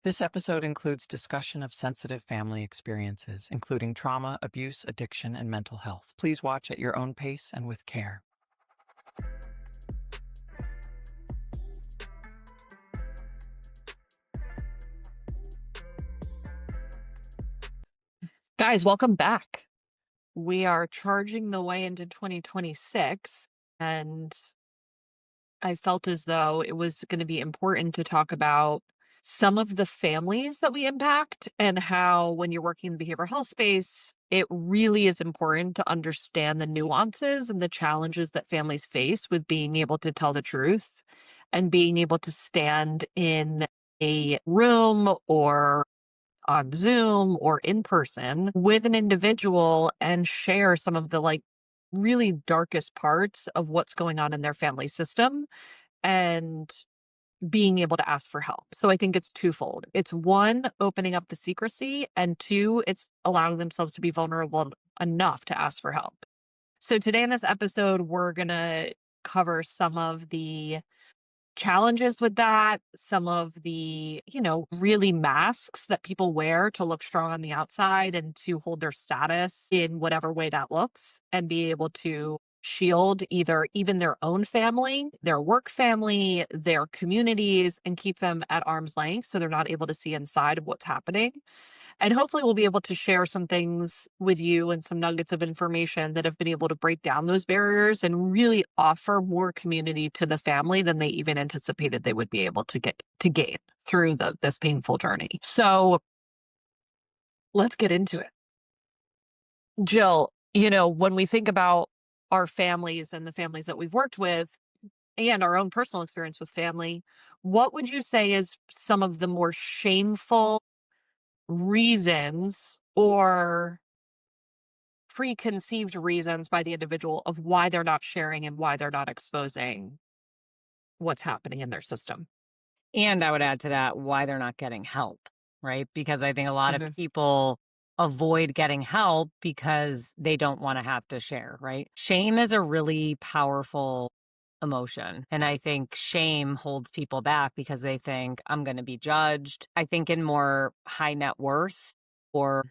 This episode includes discussion of sensitive family experiences, including trauma, abuse, addiction, and mental health. Please watch at your own pace and with care. Guys, welcome back. We are charging the way into 2026, and I felt as though it was going to be important to talk about some of the families that we impact and how, when you're working in the behavioral health space, it really is important to understand the nuances and the challenges that families face with being able to tell the truth and being able to stand in a room or on Zoom or in person with an individual and share some of the really darkest parts of what's going on in their family system and being able to ask for help. So I think it's twofold. It's one, opening up the secrecy, and two, it's allowing themselves to be vulnerable enough to ask for help. So today in this episode, we're going to cover some of the challenges with that, some of the, really masks that people wear to look strong on the outside and to hold their status in whatever way that looks, and be able to shield either even their own family, their work family, their communities, and keep them at arm's length so they're not able to see inside of what's happening. And hopefully, we'll be able to share some things with you and some nuggets of information that have been able to break down those barriers and really offer more community to the family than they even anticipated they would be able to gain through this painful journey. So let's get into it. Jill, when we think about our families and the families that we've worked with and our own personal experience with family, what would you say is some of the more shameful reasons or preconceived reasons by the individual of why they're not sharing and why they're not exposing what's happening in their system? And I would add to that why they're not getting help, right? Because I think a lot of Mhm. people avoid getting help because they don't want to have to share, right? Shame is a really powerful emotion. And I think shame holds people back because they think, I'm going to be judged. I think in more high net worth or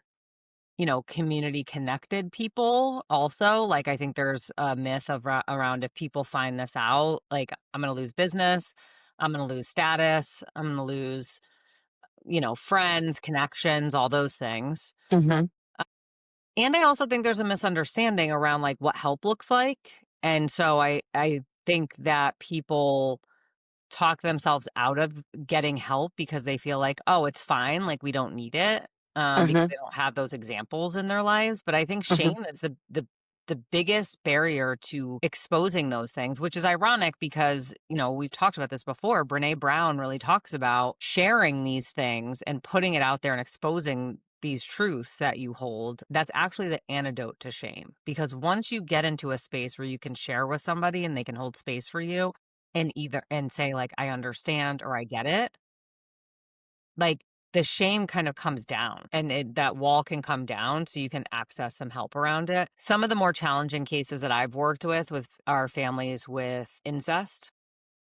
community connected people also, like, I think there's a myth around if people find this out, like, I'm going to lose business, I'm going to lose status, I'm going to lose, friends, connections, all those things. Mhm. Uh, And I also think there's a misunderstanding around like what help looks like. And so I think that people talk themselves out of getting help because they feel like, "Oh, it's fine, like, we don't need it," because Mhm. they don't have those examples in their lives, but I think Mhm. shame is the biggest barrier to exposing those things, which is ironic because, we've talked about this before, Brené Brown really talks about sharing these things and putting it out there and exposing these truths that you hold. That's actually the antidote to shame, because once you get into a space where you can share with somebody and they can hold space for you, and say, like, "I understand," or "I get it," like, the shame kind of comes down, and that wall can come down so you can access some help around it. Some of the more challenging cases that I've worked with are families with incest,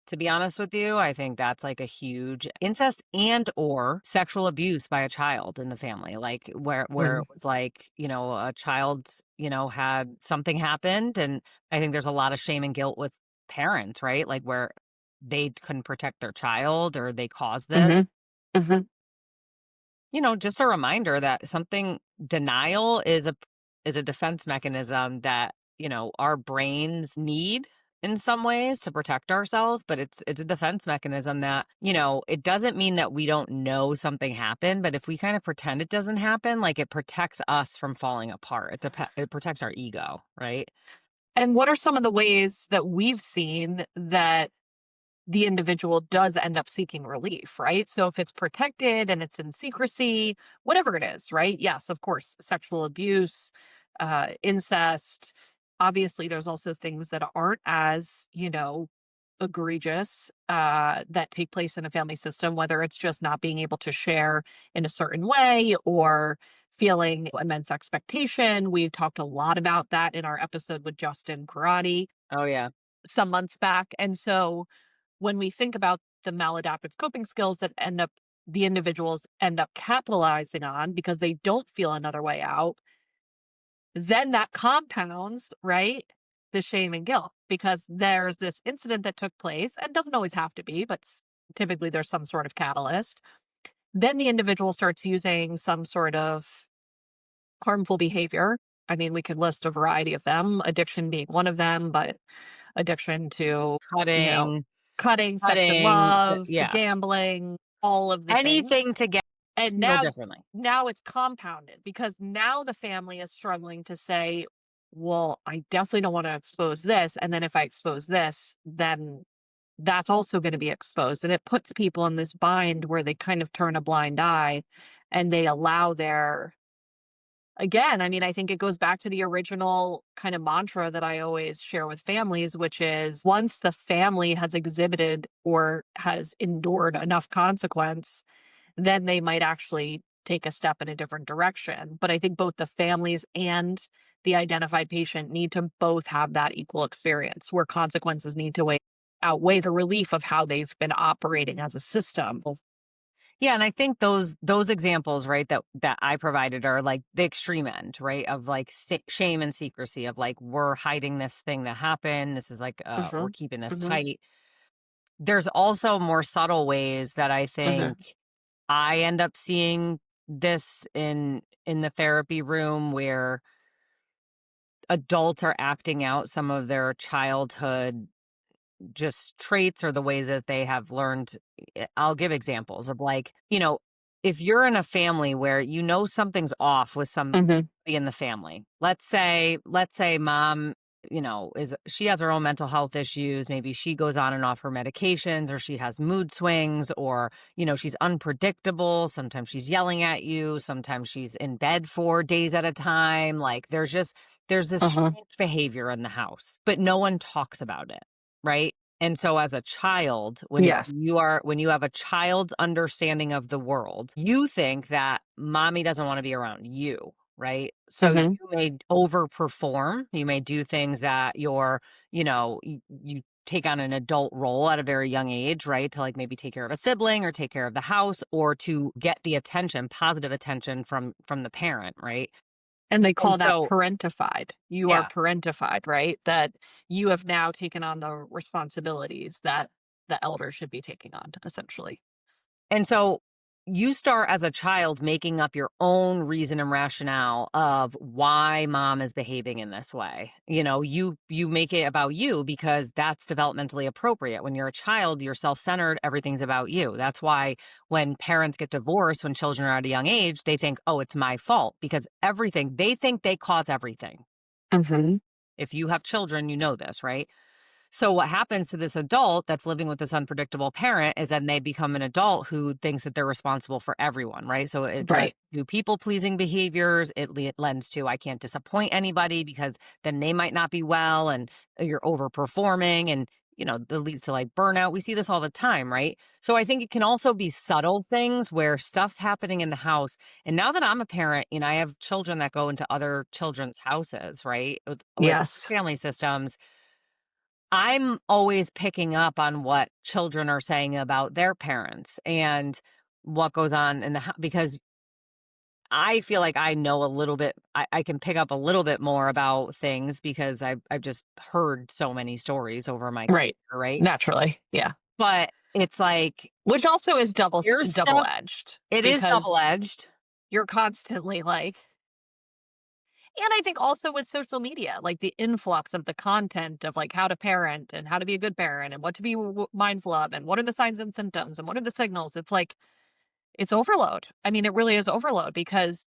to be honest with you. I think that's, like, a huge incest and or sexual abuse by a child in the family, like, where Mhm. it was like, a child, had something happened, and I think there's a lot of shame and guilt with parents, right? Like, where they couldn't protect their child or they caused this. Mhm. Mhm. Just a reminder that something denial is a defense mechanism that, our brains need in some ways to protect ourselves, but it's a defense mechanism that, it doesn't mean that we don't know something happened, but if we kind of pretend it doesn't happen, like, it protects us from falling apart. It protects our ego, right? And what are some of the ways that we've seen that the individual does end up seeking relief, right? So if it's protected and it's in secrecy, whatever it is, right? Yes, of course, sexual abuse, incest. Obviously, there's also things that aren't as, egregious that take place in a family system, whether it's just not being able to share in a certain way or feeling immense expectation. We've talked a lot about that in our episode with Justin Karate Oh, yeah. some months back. And so when we think about the maladaptive coping skills that end up the individuals end up capitalizing on because they don't feel another way out, then that compounds, right? The shame and guilt because there's this incident that took place and doesn't always have to be, but typically there's some sort of catalyst. Then the individual starts using some sort of harmful behavior. I mean, we could list a variety of them, addiction being one of them, but addiction to, you know, Cutting, cutting, sex and cutting, love, yeah, gambling, all of the anything things. to get And feel now differently. now it's compounded because now the family is struggling to say, "Well, I definitely don't wanna expose this, and then if I expose this, then that's also gonna be exposed." And it puts people in this bind where they kind of turn a blind eye and they allow their again, I mean, I think it goes back to the original kind of mantra that I always share with families, which is once the family has exhibited or has endured enough consequence, then they might actually take a step in a different direction. But I think both the families and the identified patient need to both have that equal experience where consequences need to outweigh the relief of how they've been operating as a system. Yeah, and I think those examples, right, that I provided are like the extreme end, right, of like shame and secrecy of like we're hiding this thing that happened. This is like we're Mhm. keeping this Mhm. tight. There's also more subtle ways that I think Mhm. I end up seeing this in the therapy room where adults are acting out some of their childhood just traits or the way that they have learned. I'll give examples of like, if you're in a family where something's off with somebody Mhm. in the family. Let's say mom, is she has her own mental health issues, maybe she goes on and off her medications or she has mood swings or, she's unpredictable, sometimes she's yelling at you, sometimes she's in bed for days at a time. Like there's this Uh-huh. strange behavior in the house, but no one talks about it. Right. And so as a child, Yes. when you have a child's understanding of the world, you think that mommy doesn't want to be around you, right? So you Mhm. may overperform. You may do things that you take on an adult role at a very young age, right? To like maybe take care of a sibling or take care of the house or to get the attention, positive attention from the parent, right? And they And call that so parentified. You are yeah. parentified, right? That you have now taken on the responsibilities that the elder should be taking on, essentially. And so you start as a child making up your own reason and rationale of why mom is behaving in this way. You make it about you because that's developmentally appropriate. When you're a child, you're self-centered, everything's about you. That's why when parents get divorced when children are at a young age, they think, "Oh, it's my fault," because they think they cause everything. Mhm. If you have children, you know this, right? So what happens to this adult that's living with this unpredictable parent is then they become an adult who thinks that they're responsible for everyone, right? So it lends Right. to people pleasing behaviors. It lends to I can't disappoint anybody because then they might not be well and you're overperforming and that leads to like burnout. We see this all the time, right? So I think it can also be subtle things where stuff's happening in the house. And now that I'm a parent, I have children that go into other children's houses, right? With Yes. family systems. I'm always picking up on what children are saying about their parents and what goes on in the house because I feel like I know a little bit. I can pick up a little bit more about things because I've just heard so many stories over my Right. career, right? Naturally. Yeah. But it's like Which also is your stuff. double-edged It is double because edged. you're constantly like and I think also with social media, like the influx of the content of like how to parent and how to be a good parent and what to be mindful of and what are the signs and symptoms and what are the signals. It's like it's overload. I mean, it really is overload because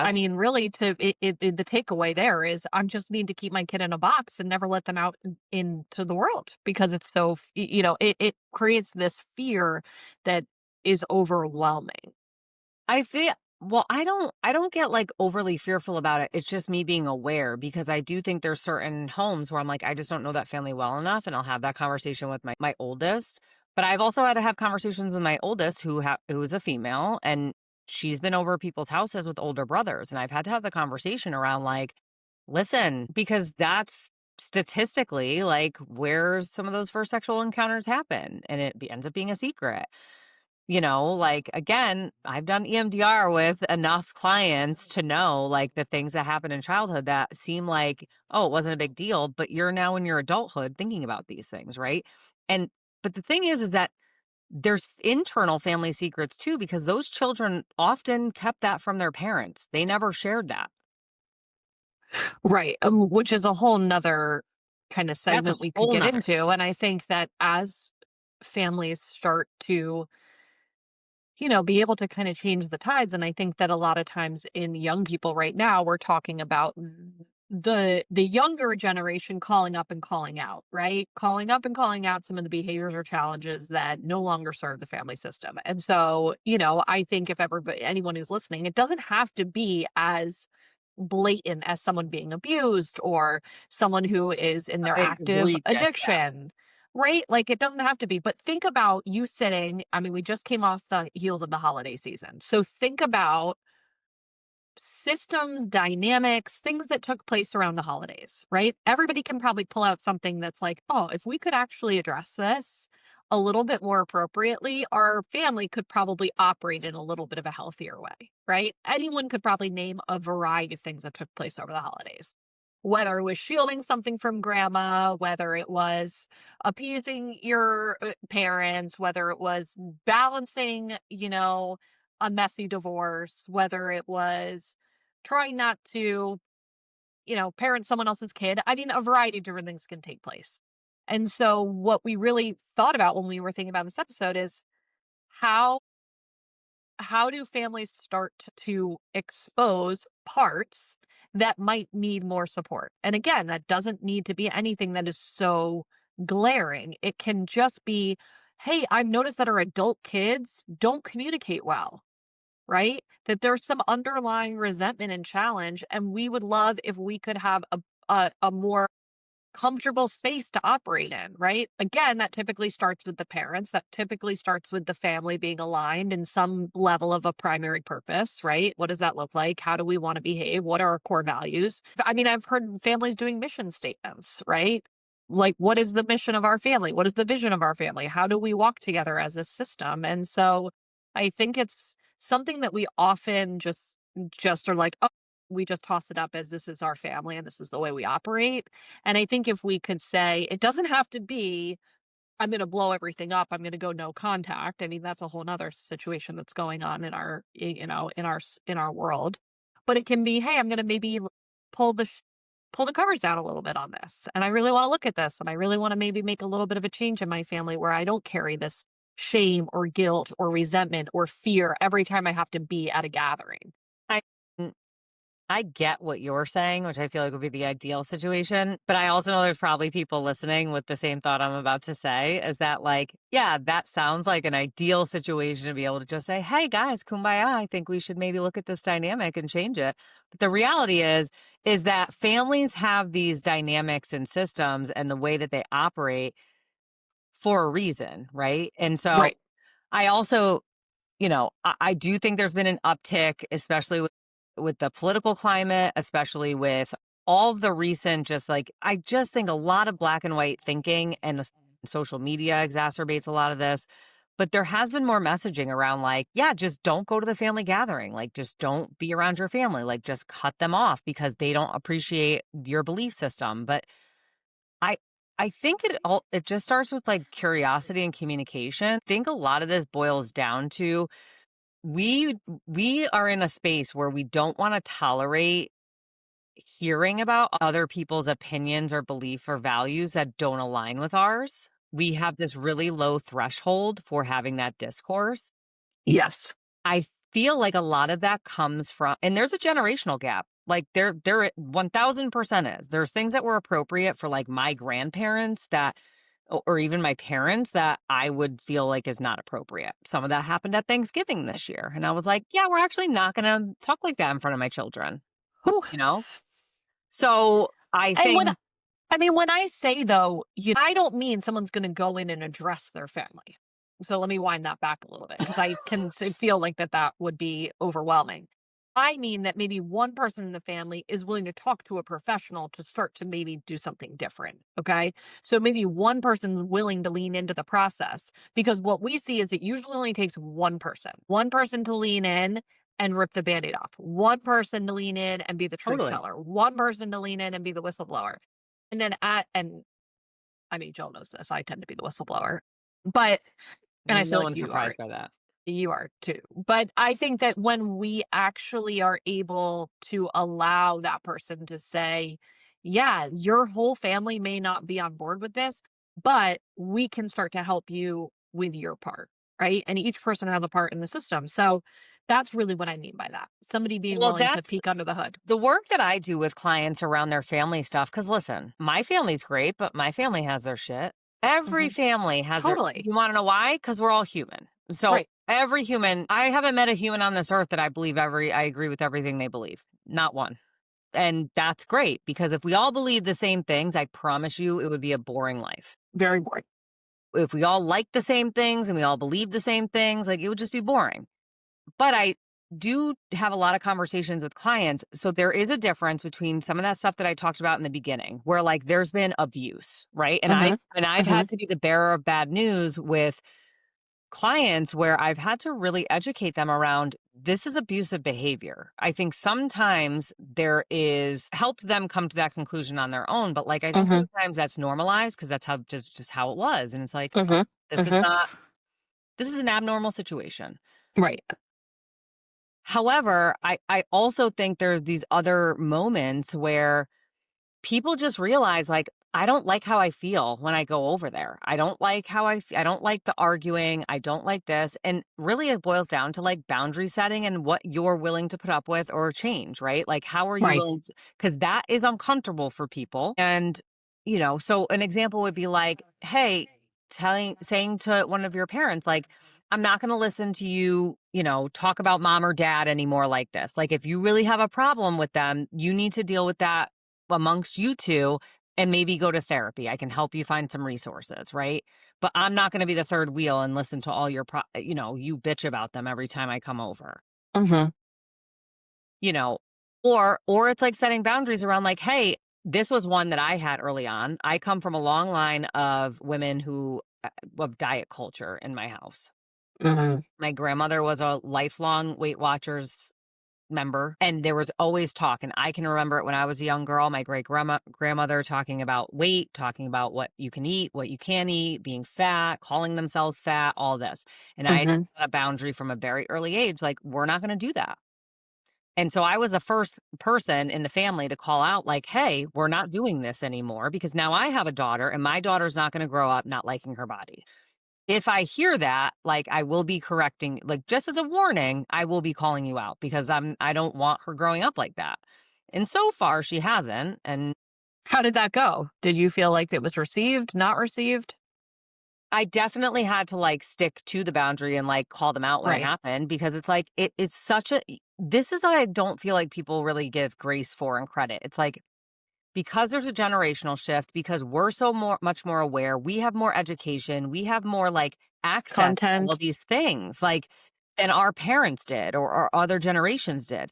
I Yes, mean, really, the takeaway there is I just need to keep my kid in a box and never let them out into the world because it's so it creates this fear that is overwhelming. I feel well, I don't get like overly fearful about it. It's just me being aware because I do think there's certain homes where I'm like, I just don't know that family well enough. And I'll have that conversation with my oldest. But I've also had to have conversations with my oldest who is a female and she's been over people's houses with older brothers. And I've had to have the conversation around like, listen, because that's statistically like where some of those first sexual encounters happen and ends up being a secret. Like, again, I've done EMDR with enough clients to know, like, the things that happen in childhood that seem like, oh, it wasn't a big deal, but you're now in your adulthood thinking about these things, right? And but the thing is that there's internal family secrets too, because those children often kept that from their parents. They never shared that. Right. Which is a whole nother kind of That's a segment we could whole get nother. into. And I think that as families start to, be able to kind of change the tides. And I think that a lot of times in young people right now, we're talking about the younger generation calling up and calling out, right? Calling up and calling out some of the behaviors or challenges that no longer serve the family system. And so, I think if everybody anyone who's listening, it doesn't have to be as blatant as someone being abused or someone who is in their active Egregious, yeah. addiction. Right? Like, it doesn't have to be, but think about you sitting. I mean, we just came off the heels of the holiday season. So think about systems, dynamics, things that took place around the holidays, right? Everybody can probably pull out something that's like, oh, if we could actually address this a little bit more appropriately, our family could probably operate in a little bit of a healthier way, right? Anyone could probably name a variety of things that took place over the holidays. Whether it was shielding something from grandma, whether it was appeasing your parents, whether it was balancing, a messy divorce, whether it was trying not to, parent someone else's kid. I mean, a variety of different things can take place. And so, what we really thought about when we were thinking about this episode is how how do families start to expose parts that might need more support? And again, that doesn't need to be anything that is so glaring. It can just be, hey, I've noticed that our adult kids don't communicate well, right? That there's some underlying resentment and challenge, and we would love if we could have a more comfortable space to operate in, right? Again, that typically starts with the parents. That typically starts with the family being aligned in some level of a primary purpose, right? What does that look like? How do we want to behave? What are our core values? I mean, I've heard families doing mission statements, right? Like, what is the mission of our family? What is the vision of our family? How do we walk together as a system? And so I think it's something that we often just are like, oh, we just toss it up as this is our family and this is the way we operate. And I think if we could say it doesn't have to be, I'm going to blow everything up. I'm going to go no contact. I mean, that's a whole nother situation that's going on in our, in our world. But it can be, hey, I'm going to maybe pull the, pull the covers down a little bit on this. And I really want to look at this. And I really want to maybe make a little bit of a change in my family where I don't carry this shame or guilt or resentment or fear every time I have to be at a gathering. I I get what you're saying, which I feel like would be the ideal situation. But I also know there's probably people listening with the same thought I'm about to say is that, like, yeah, that sounds like an ideal situation to be able to just say, hey, guys, kumbaya. I think we should maybe look at this dynamic and change it. But the reality is that families have these dynamics and systems and the way that they operate for a reason, right? And so Right. I also I do think there's been an uptick, especially with the political climate, especially with all of the recent, just like, I just think a lot of black and white thinking and social media exacerbates a lot of this. But there has been more messaging around, like, yeah, just don't go to the family gathering. Like, just don't be around your family. Like, just cut them off because they don't appreciate your belief system. But I, I think it just starts with like curiosity and communication. I think a lot of this boils down to we we are in a space where we don't wanna tolerate hearing about other people's opinions or belief or values that don't align with ours. We have this really low threshold for having that discourse. Yes. I feel like a lot of that comes from, and there's a generational gap. Like, there 1000% is. There's things that were appropriate for, like, my grandparents that or even my parents that I would feel like is not appropriate. Some of that happened at Thanksgiving this year, and I was like, "Yeah, we're actually not gonna talk like that in front of my children," Whew. you know? So, I And when think I mean, when I say though, I don't mean someone's gonna go in and address their family. So let me wind that back a little bit because I can feel like that would be overwhelming. I mean that maybe one person in the family is willing to talk to a professional to start to maybe do something different. Okay. So maybe one person's willing to lean into the process because what we see is it usually only takes one person to lean in and rip the band aid off, one person to lean in and be the truth Totally. teller, one person to lean in and be the whistleblower. And then and I mean, Joel knows this. I tend to be the whistleblower, but, and I feel No like one's you are. surprised by that. You are too. But I think that when we actually are able to allow that person to say, yeah, your whole family may not be on board with this, but we can start to help you with your part, right? And each person has a part in the system. So that's really what I mean by that. Somebody being Well, willing to that's peek under the hood. the work that I do with clients around their family stuff. Because listen, my family's great, but my family has their shit. Every Hmm. family has their Totally. you wanna know why? Because 'Cause we're all human. So, Right. every human I haven't met a human on this earth that I agree with everything they believe. Not one. And that's great because if we all believe the same things, I promise you it would be a boring life. Very boring. If we all like the same things and we all believe the same things, like, it would just be boring. But I do have a lot of conversations with clients. So there is a difference between some of that stuff that I talked about in the beginning, where like there's been abuse, right? And Hmm. I've Hmm. had to be the bearer of bad news with clients where I've had to really educate them around this is abusive behavior. I think sometimes there is help them come to that conclusion on their own, but like I think Hmm. sometimes that's normalized because that's how just how it was. And it's like, Hmm. this is Hmm. not this is an abnormal situation. Right. However, I also think there's these other moments where people just realize, like, I don't like how I feel when I go over there. I don't like I don't like the arguing. I don't like this. And really, it boils down to like boundary setting and what you're willing to put up with or change, right? Like, how are you Right. willing to, because that is uncomfortable for people. And, so an example would be like, hey, saying to one of your parents, like, I'm not going to listen to you, talk about mom or dad anymore like this. Like, if you really have a problem with them, you need to deal with that amongst you two and maybe go to therapy. I can help you find some resources, right? But I'm not going to be the third wheel and listen to all you bitch about them every time I come over. Hmm. You know, or it's like setting boundaries around like, hey, this was one that I had early on. I come from a long line of women who of diet culture in my house. Hmm. My grandmother was a lifelong Weight Watchers member, and there was always talk, and I can remember it when I was a young girl, my grandmother talking about weight, talking about what you can eat, what you can't eat, being fat, calling themselves fat, all this. And I Hmm. had a boundary from a very early age, like, we're not gonna do that. And so I was the first person in the family to call out like, "Hey, we're not doing this anymore because now I have a daughter and my daughter's not gonna grow up not liking her body." If I hear that, like, I will be correcting, like, just as a warning, I will be calling you out because I don't want her growing up like that. And so far she hasn't, and How did that go? Did you feel like it was received, not received? I definitely had to, like, stick to the boundary and, like, call them out when it Right. happened because it's like it's such a this is what I don't feel like people really give grace for and credit. It's like because there's a generational shift, because we're so much more aware, we have more education, we have more, like, access to all Content. these things, like, than our parents did or other generations did.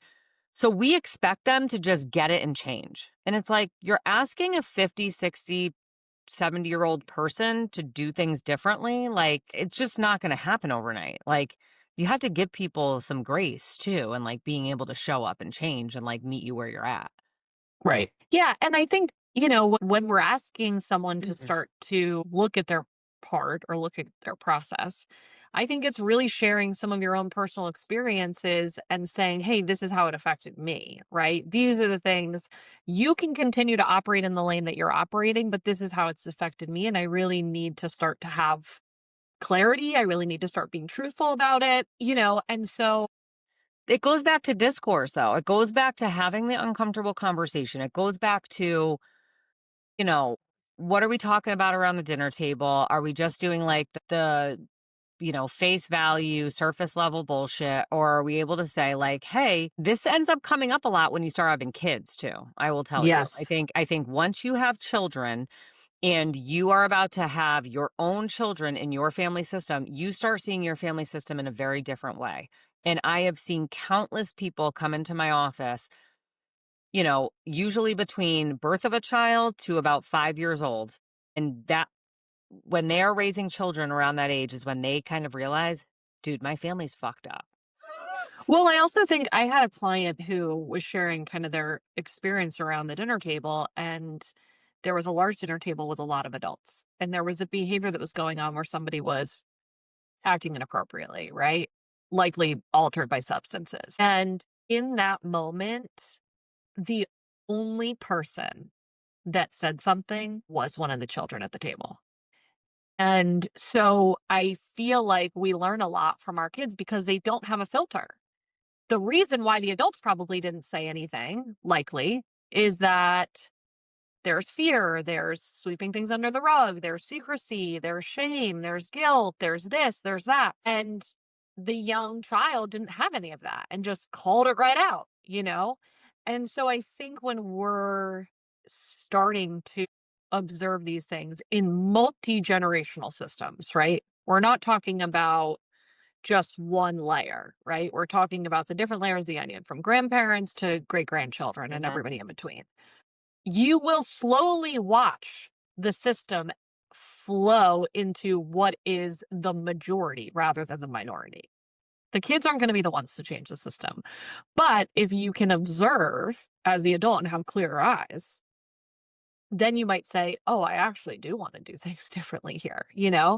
So we expect them to just get it and change. And it's like, you're asking a 50, 60, 70-year-old person to do things differently, like, it's just not gonna happen overnight. Like, you have to give people some grace too and, like, being able to show up and change and, like, meet you where you're at. Right. Yeah, and I think, when we're asking someone to Mhm. start to look at their part or look at their process, I think it's really sharing some of your own personal experiences and saying, "Hey, this is how it affected me," right? These are the things you can continue to operate in the lane that you're operating, but this is how it's affected me, and I really need to start to have clarity. I really need to start being truthful about it, and so It goes back to discourse, though. It goes back to having the uncomfortable conversation. It goes back to, you know, what are we talking about around the dinner table? Are we just doing like face value, surface level bullshit? Or are we able to say, like, hey, this ends up coming up a lot when you start having kids too. I will tell you. I yes. think I think once you have children and you are about to have your own children in your family system, you start seeing your family system in a very different way. And I have seen countless people come into my office, usually between birth of a child to about 5 years old. And that when they are raising children around that age is when they kind of realize, dude, my family's fucked up. Well, I also think I had a client who was sharing kind of their experience around the dinner table, and there was a large dinner table with a lot of adults. And there was a behavior that was going on where somebody was acting inappropriately, right? Likely altered by substances. And in that moment, the only person that said something was one of the children at the table. And so I feel like we learn a lot from our kids because they don't have a filter. The reason why the adults probably didn't say anything, likely, is that there's fear, there's sweeping things under the rug, there's secrecy, there's shame, there's guilt, there's this, there's that. And the young child didn't have any of that and just called it right out, you know? And so I think when we're starting to observe these things in multi-generational systems, right? We're not talking about just one layer, right? We're talking about the different layers of the onion from grandparents to great grandchildren and Mhm. everybody in between. You will slowly watch the system flow into what is the majority rather than the minority. The kids aren't going to be the ones to change the system. But if you can observe as the adult and have clear eyes, then you might say, oh, I actually do want to do things differently here.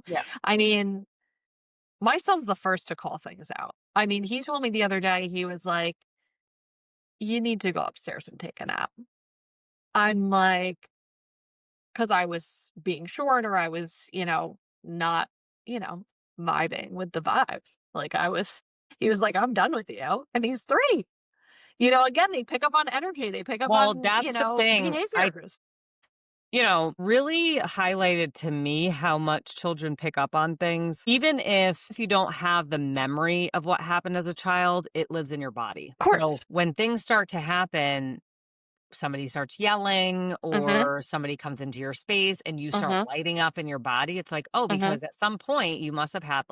Yeah. I mean, my son's the first to call things out. I mean, he told me the other day, he was like, you need to go upstairs and take a nap. I'm like, because I was being short or I was, not, you know, vibing with the vibe. Like he was like, I'm done with you. And he's 3. Again, they pick up on energy, they pick up Well, on, that's the thing. behaviors. Really highlighted to me how much children pick up on things. Even if you don't have the memory of what happened as a child, it lives in your body. Of So course. when things start to happen, somebody starts yelling Mm-hmm. or somebody comes into your space and you start Mm-hmm. lighting up in your body, it's like, oh, Mm-hmm. because at some point you must have had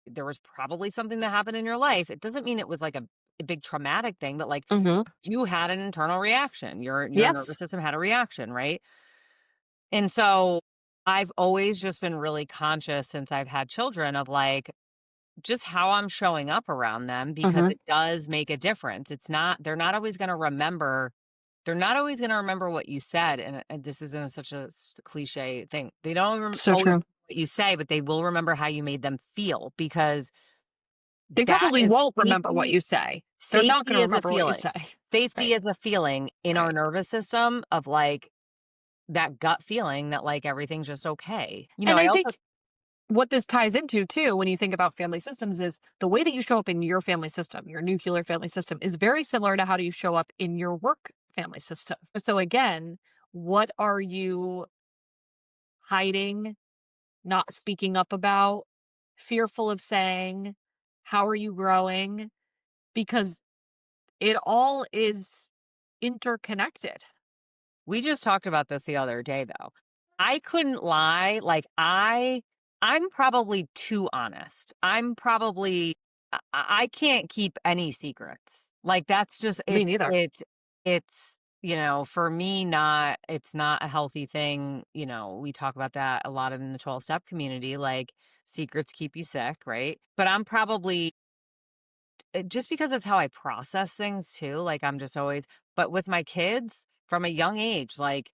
there was probably something that happened in your life. It doesn't mean it was like a big traumatic thing, but like Mm-hmm. you had an internal reaction. Your nervous Yes. system had a reaction, right? And so I've always just been really conscious since I've had children of like just how I'm showing up around them because Mm-hmm. it does make a difference. They're not always going to remember. They're not always going to remember what you said. And this isn't such a cliche thing. They don't So always true. remember what you say, but they will remember how you made them feel because They that probably is won't remember what safety. you say. They're not going Safety to is a remember what you feeling. say. Safety Right. is a feeling in our Right. nervous system of like that gut feeling that like everything's just okay. And I I also think what this ties into too, when you think about family systems, is the way that you show up in your family system, your nuclear family system, is very similar to how do you show up in your work family system. So again, what are you hiding, not speaking up about, fearful of saying? How are you growing? Because it all is interconnected. we just talked about this the other day though. I couldn't lie. I'm probably too honest. I can't keep any secrets. Like that's just Me neither. it's for me it's not a healthy thing. We talk about that a lot in the 12 step community like secrets keep you sick, right? But I'm probably just because it's how I process things too, like, I'm just always but with my kids, from a young age, like,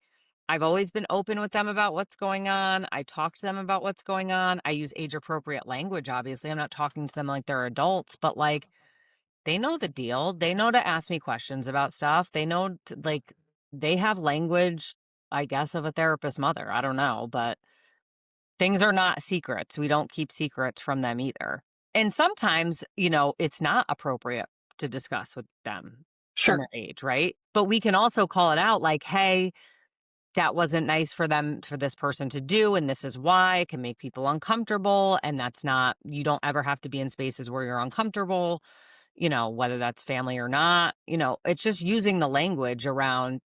I've always been open with them about what's going on, I talk to them about what's going on, I use age-appropriate language, obviously, I'm not talking to them like they're adults, but, like, they know the deal, they know to ask me questions about stuff, they know to like, they have language, I guess, of a therapist mother, I don't know, but things are not secrets. We don't keep secrets from them either. And sometimes, it's not appropriate to discuss with them in Sure. their age, right? But we can also call it out like, hey, that wasn't nice for this person to do. And this is why it can make people uncomfortable. And that's not, you don't ever have to be in spaces where you're uncomfortable, whether that's family or not. It's just using the language around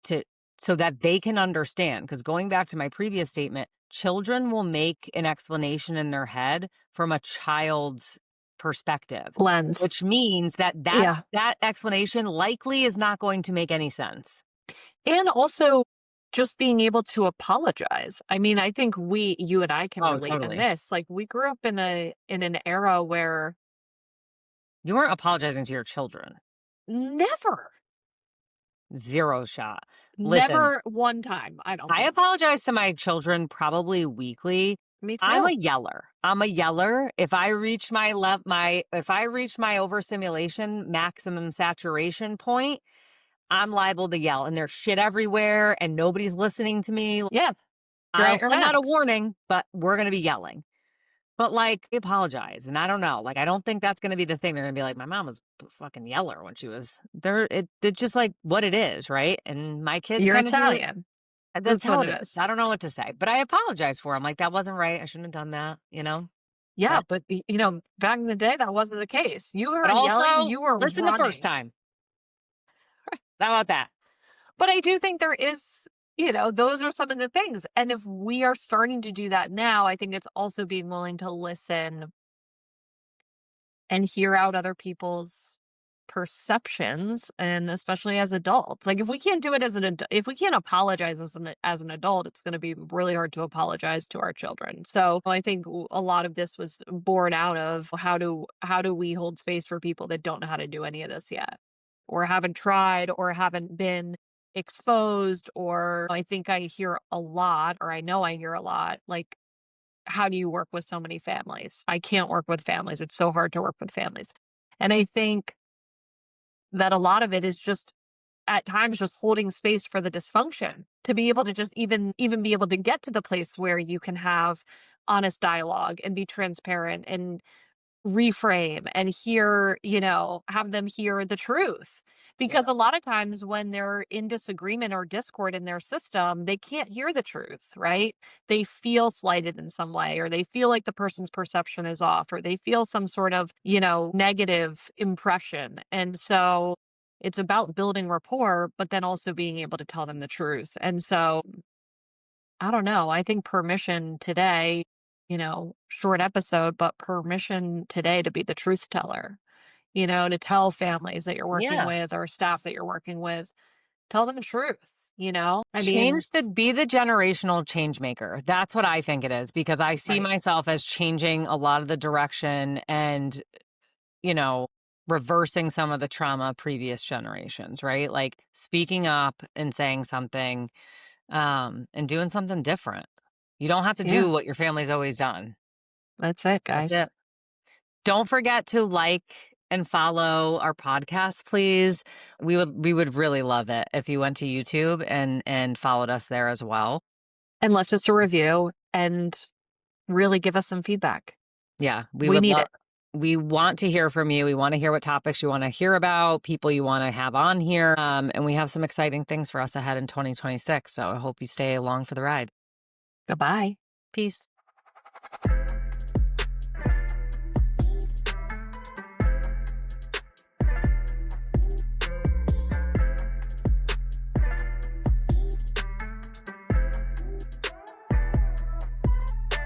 so that they can understand. Because going back to my previous statement, children will make an explanation in their head from a child's perspective, Lens. which means that Yeah. that explanation likely is not going to make any sense. And also just being able to apologize. I mean, I think you and I can Oh, relate in totally. this. Like we grew up in an era where You weren't apologizing to your children. never, Zero shot. Listen, never one time, I don't I think. apologize to my children probably weekly. Me I'm a too. yeller. I'm a yeller. If I reach if I reach my overstimulation maximum saturation point, I'm liable to yell and there's shit everywhere and nobody's listening to me. Yeah. You're I'll at your send out a max. warning, but we're going to be yelling. But like, I apologize. And I don't know. Like, I don't think that's going to be the thing. They're going to be like, my mom was a fucking yeller when she was there. It's just like what it is. Right. And my kids You're kind of do it. Italian. That's That's how what it it is. is. I don't know what to say, but I apologize for 'em. Like, that wasn't right. I shouldn't have done that, you know? Yeah, But but back in the day, that wasn't the case. You but weren't yelling, also, you were listen the first running. time. How about that? But I do think there is, those are some of the things. And if we are starting to do that now, I think it's also being willing to listen and hear out other people's perceptions, and especially as adults. Like if we can't do it if we can't apologize as an adult, it's going to be really hard to apologize to our children. So I think a lot of this was born out of how do we hold space for people that don't know how to do any of this yet, or haven't tried, or haven't been exposed. Or I think I hear a lot, or I know I hear a lot, like, how do you work with so many families? I can't work with families. It's so hard to work with families. And I think that a lot of it is just at times just holding space for the dysfunction, to be able to just even be able to get to the place where you can have honest dialogue and be transparent and reframe and have them hear the truth. Yeah. Because a lot of times when they're in disagreement or discord in their system, they can't hear the truth, right? They feel slighted in some way, or they feel like the person's perception is off, or they feel some sort of, negative impression. And so it's about building rapport, but then also being able to tell them the truth. And so I don't know. I think permission today, short episode, but permission today to be the truth teller, to tell families that you're working Yeah. with, or staff that you're working with, tell them the truth. I mean, Be the generational change maker. That's what I think it is, because I see right. myself as changing a lot of the direction and, you know, reversing some of the trauma of previous generations, right? Like speaking up and saying something, and doing something different. You don't have to Yeah, do what your family's always done. that's it, That's guys. it. Don't forget to like and follow our podcast, please. We would really love it if you went to YouTube and followed us there as well. And left us a review and really give us some feedback. Yeah, We need it. we want to hear from you. We want to hear what topics you want to hear about, people you want to have on here. And we have some exciting things for us ahead in 2026. So I hope you stay along for the ride. Goodbye. Peace.